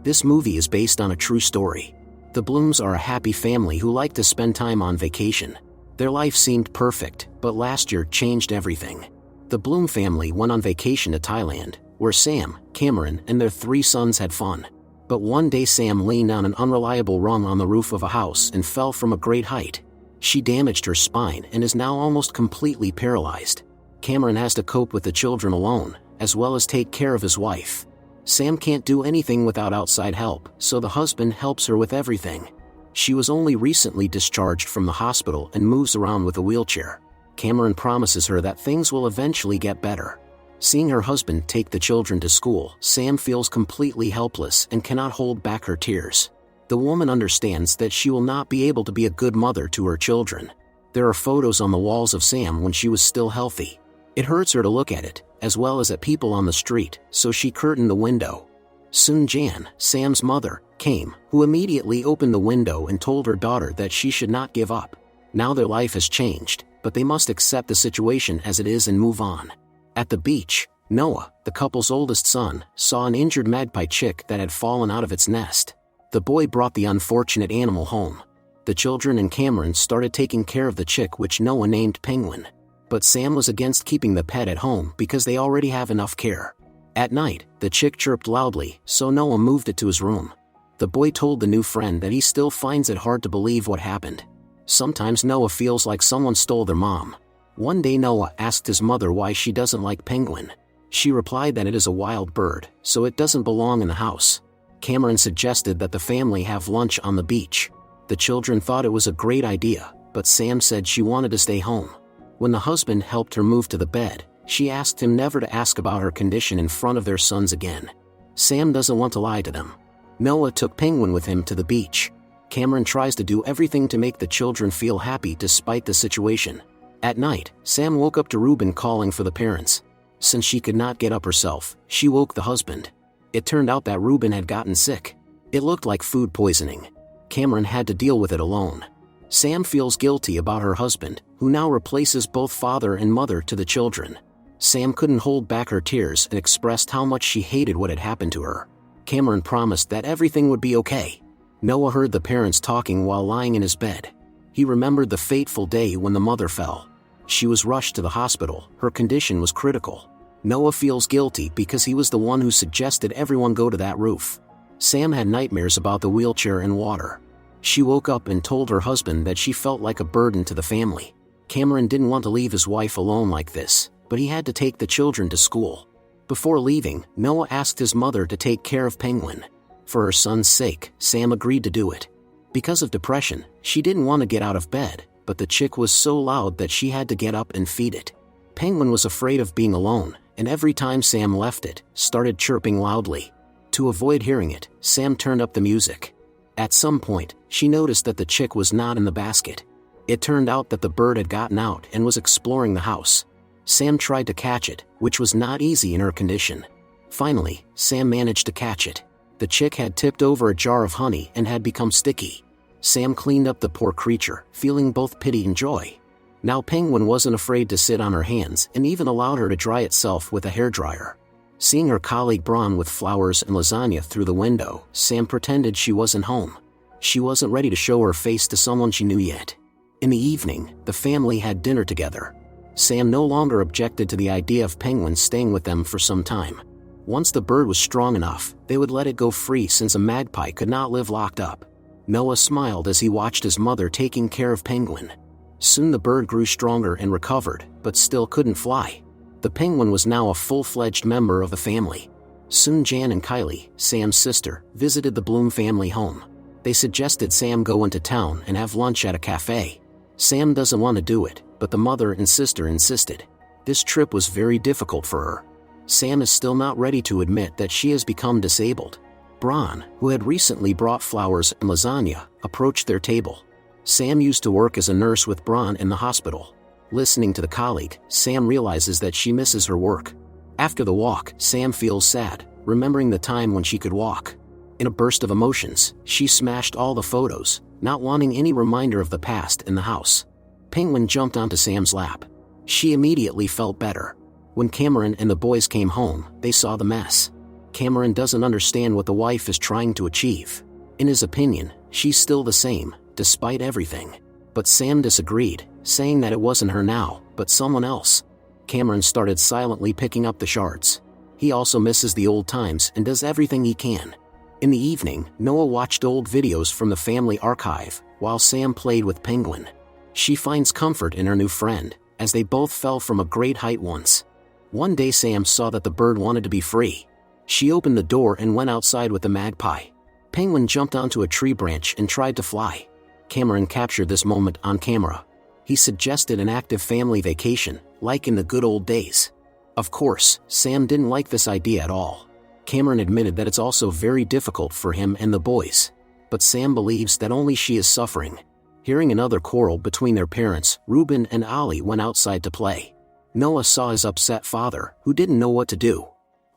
This movie is based on a true story. The Blooms are a happy family who like to spend time on vacation. Their life seemed perfect, but last year changed everything. The Bloom family went on vacation to Thailand, where Sam, Cameron, and their 3 sons had fun. But one day Sam leaned on an unreliable rung on the roof of a house and fell from a great height. She damaged her spine and is now almost completely paralyzed. Cameron has to cope with the children alone, as well as take care of his wife. Sam can't do anything without outside help, so the husband helps her with everything. She was only recently discharged from the hospital and moves around with a wheelchair. Cameron promises her that things will eventually get better. Seeing her husband take the children to school, Sam feels completely helpless and cannot hold back her tears. The woman understands that she will not be able to be a good mother to her children. There are photos on the walls of Sam when she was still healthy. It hurts her to look at it, as well as at people on the street, so she curtained the window. Soon Jan, Sam's mother, came, who immediately opened the window and told her daughter that she should not give up. Now their life has changed, but they must accept the situation as it is and move on. At the beach, Noah, the couple's oldest son, saw an injured magpie chick that had fallen out of its nest. The boy brought the unfortunate animal home. The children and Cameron started taking care of the chick, which Noah named Penguin. But Sam was against keeping the pet at home because they already have enough care. At night, the chick chirped loudly, so Noah moved it to his room. The boy told the new friend that he still finds it hard to believe what happened. Sometimes Noah feels like someone stole their mom. One day Noah asked his mother why she doesn't like Penguin. She replied that it is a wild bird, so it doesn't belong in the house. Cameron suggested that the family have lunch on the beach. The children thought it was a great idea, but Sam said she wanted to stay home. When the husband helped her move to the bed, she asked him never to ask about her condition in front of their sons again. Sam doesn't want to lie to them. Noah took Penguin with him to the beach. Cameron tries to do everything to make the children feel happy despite the situation. At night, Sam woke up to Ruben calling for the parents. Since she could not get up herself, she woke the husband. It turned out that Ruben had gotten sick. It looked like food poisoning. Cameron had to deal with it alone. Sam feels guilty about her husband, who now replaces both father and mother to the children. Sam couldn't hold back her tears and expressed how much she hated what had happened to her. Cameron promised that everything would be okay. Noah heard the parents talking while lying in his bed. He remembered the fateful day when the mother fell. She was rushed to the hospital. Her condition was critical. Noah feels guilty because he was the one who suggested everyone go to that roof. Sam had nightmares about the wheelchair and water. She woke up and told her husband that she felt like a burden to the family. Cameron didn't want to leave his wife alone like this, but he had to take the children to school. Before leaving, Noah asked his mother to take care of Penguin. For her son's sake, Sam agreed to do it. Because of depression, she didn't want to get out of bed, but the chick was so loud that she had to get up and feed it. Penguin was afraid of being alone, and every time Sam left it, started chirping loudly. To avoid hearing it, Sam turned up the music. At some point, she noticed that the chick was not in the basket. It turned out that the bird had gotten out and was exploring the house. Sam tried to catch it, which was not easy in her condition. Finally, Sam managed to catch it. The chick had tipped over a jar of honey and had become sticky. Sam cleaned up the poor creature, feeling both pity and joy. Now Penguin wasn't afraid to sit on her hands and even allowed her to dry itself with a hairdryer. Seeing her colleague Braun with flowers and lasagna through the window, Sam pretended she wasn't home. She wasn't ready to show her face to someone she knew yet. In the evening, the family had dinner together. Sam no longer objected to the idea of Penguin staying with them for some time. Once the bird was strong enough, they would let it go free since a magpie could not live locked up. Noah smiled as he watched his mother taking care of Penguin. Soon the bird grew stronger and recovered, but still couldn't fly. The penguin was now a full-fledged member of the family. Soon Jan and Kylie, Sam's sister, visited the Bloom family home. They suggested Sam go into town and have lunch at a cafe. Sam doesn't want to do it, but the mother and sister insisted. This trip was very difficult for her. Sam is still not ready to admit that she has become disabled. Braun, who had recently brought flowers and lasagna, approached their table. Sam used to work as a nurse with Braun in the hospital. Listening to the colleague, Sam realizes that she misses her work. After the walk, Sam feels sad, remembering the time when she could walk. In a burst of emotions, she smashed all the photos, not wanting any reminder of the past in the house. Penguin jumped onto Sam's lap. She immediately felt better. When Cameron and the boys came home, they saw the mess. Cameron doesn't understand what the wife is trying to achieve. In his opinion, she's still the same, despite everything. But Sam disagreed, saying that it wasn't her now, but someone else. Cameron started silently picking up the shards. He also misses the old times and does everything he can. In the evening, Noah watched old videos from the family archive, while Sam played with Penguin. She finds comfort in her new friend, as they both fell from a great height once. One day Sam saw that the bird wanted to be free. She opened the door and went outside with the magpie. Penguin jumped onto a tree branch and tried to fly. Cameron captured this moment on camera. He suggested an active family vacation, like in the good old days. Of course, Sam didn't like this idea at all. Cameron admitted that it's also very difficult for him and the boys. But Sam believes that only she is suffering. Hearing another quarrel between their parents, Reuben and Ollie went outside to play. Noah saw his upset father, who didn't know what to do.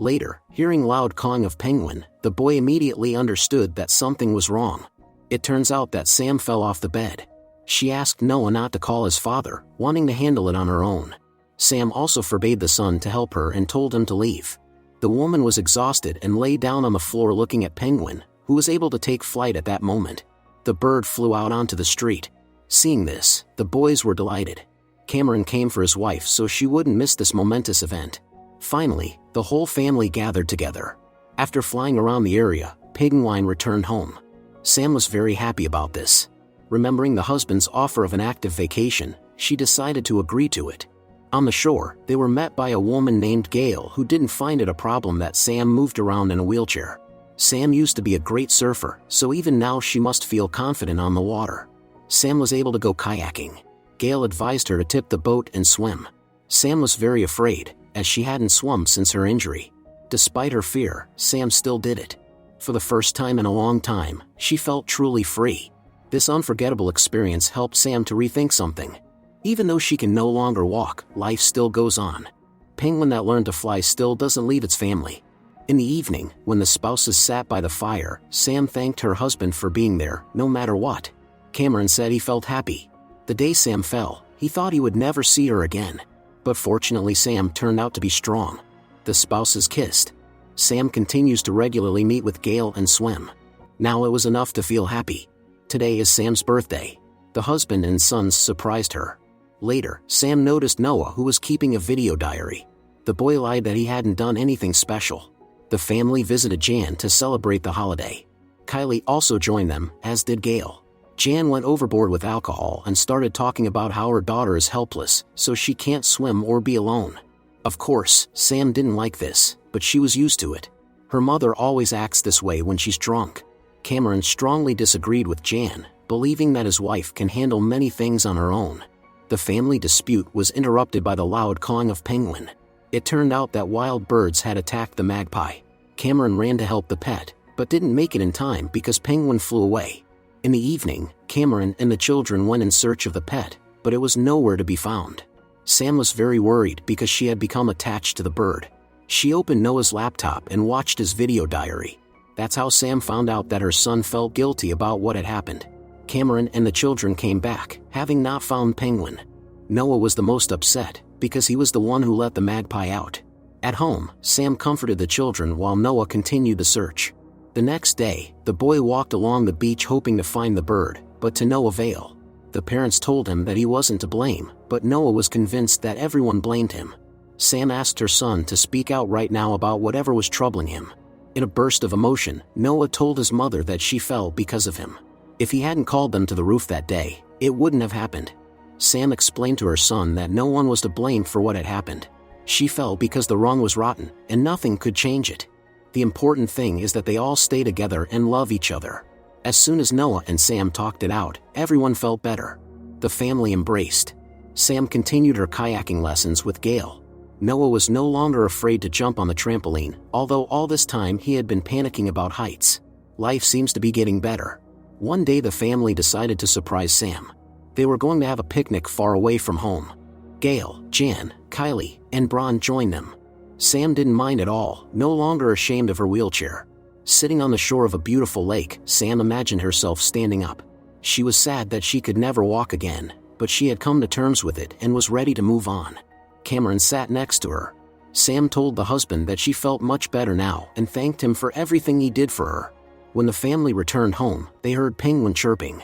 Later, hearing loud cawing of Penguin, the boy immediately understood that something was wrong. It turns out that Sam fell off the bed. She asked Noah not to call his father, wanting to handle it on her own. Sam also forbade the son to help her and told him to leave. The woman was exhausted and lay down on the floor looking at Penguin, who was able to take flight at that moment. The bird flew out onto the street. Seeing this, the boys were delighted. Cameron came for his wife so she wouldn't miss this momentous event. Finally, the whole family gathered together. After flying around the area, Penguin returned home. Sam was very happy about this. Remembering the husband's offer of an active vacation, she decided to agree to it. On the shore, they were met by a woman named Gail who didn't find it a problem that Sam moved around in a wheelchair. Sam used to be a great surfer, so even now she must feel confident on the water. Sam was able to go kayaking. Gail advised her to tip the boat and swim. Sam was very afraid, as she hadn't swum since her injury. Despite her fear, Sam still did it. For the first time in a long time, she felt truly free. This unforgettable experience helped Sam to rethink something. Even though she can no longer walk, life still goes on. Penguin that learned to fly still doesn't leave its family. In the evening, when the spouses sat by the fire, Sam thanked her husband for being there, no matter what. Cameron said he felt happy. The day Sam fell, he thought he would never see her again. But fortunately Sam turned out to be strong. The spouses kissed. Sam continues to regularly meet with Gail and swim. Now it was enough to feel happy. Today is Sam's birthday. The husband and sons surprised her. Later, Sam noticed Noah, who was keeping a video diary. The boy lied that he hadn't done anything special. The family visited Jan to celebrate the holiday. Kylie also joined them, as did Gail. Jan went overboard with alcohol and started talking about how her daughter is helpless, so she can't swim or be alone. Of course, Sam didn't like this, but she was used to it. Her mother always acts this way when she's drunk. Cameron strongly disagreed with Jan, believing that his wife can handle many things on her own. The family dispute was interrupted by the loud cawing of Penguin. It turned out that wild birds had attacked the magpie. Cameron ran to help the pet, but didn't make it in time because Penguin flew away. In the evening, Cameron and the children went in search of the pet, but it was nowhere to be found. Sam was very worried because she had become attached to the bird. She opened Noah's laptop and watched his video diary. That's how Sam found out that her son felt guilty about what had happened. Cameron and the children came back, having not found Penguin. Noah was the most upset, because he was the one who let the magpie out. At home, Sam comforted the children while Noah continued the search. The next day, the boy walked along the beach hoping to find the bird, but to no avail. The parents told him that he wasn't to blame, but Noah was convinced that everyone blamed him. Sam asked her son to speak out right now about whatever was troubling him. In a burst of emotion, Noah told his mother that she fell because of him. If he hadn't called them to the roof that day, it wouldn't have happened. Sam explained to her son that no one was to blame for what had happened. She fell because the wrong was rotten, and nothing could change it. The important thing is that they all stay together and love each other. As soon as Noah and Sam talked it out, everyone felt better. The family embraced. Sam continued her kayaking lessons with Gail. Noah was no longer afraid to jump on the trampoline, although all this time he had been panicking about heights. Life seems to be getting better. One day the family decided to surprise Sam. They were going to have a picnic far away from home. Gail, Jan, Kylie, and Bron joined them. Sam didn't mind at all, no longer ashamed of her wheelchair. Sitting on the shore of a beautiful lake, Sam imagined herself standing up. She was sad that she could never walk again, but she had come to terms with it and was ready to move on. Cameron sat next to her. Sam told the husband that she felt much better now and thanked him for everything he did for her. When the family returned home, they heard Penguin chirping.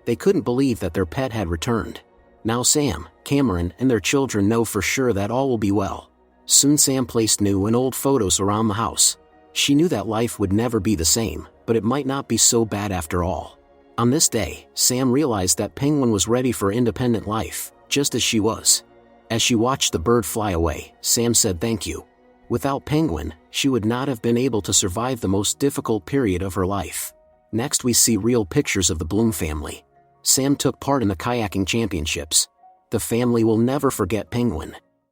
They couldn't believe that their pet had returned. Now Sam, Cameron, and their children know for sure that all will be well. Soon Sam placed new and old photos around the house. She knew that life would never be the same, but it might not be so bad after all. On this day, Sam realized that Penguin was ready for independent life, just as she was. As she watched the bird fly away, Sam said thank you. Without Penguin, she would not have been able to survive the most difficult period of her life. Next we see real pictures of the Bloom family. Sam took part in the kayaking championships. The family will never forget Penguin.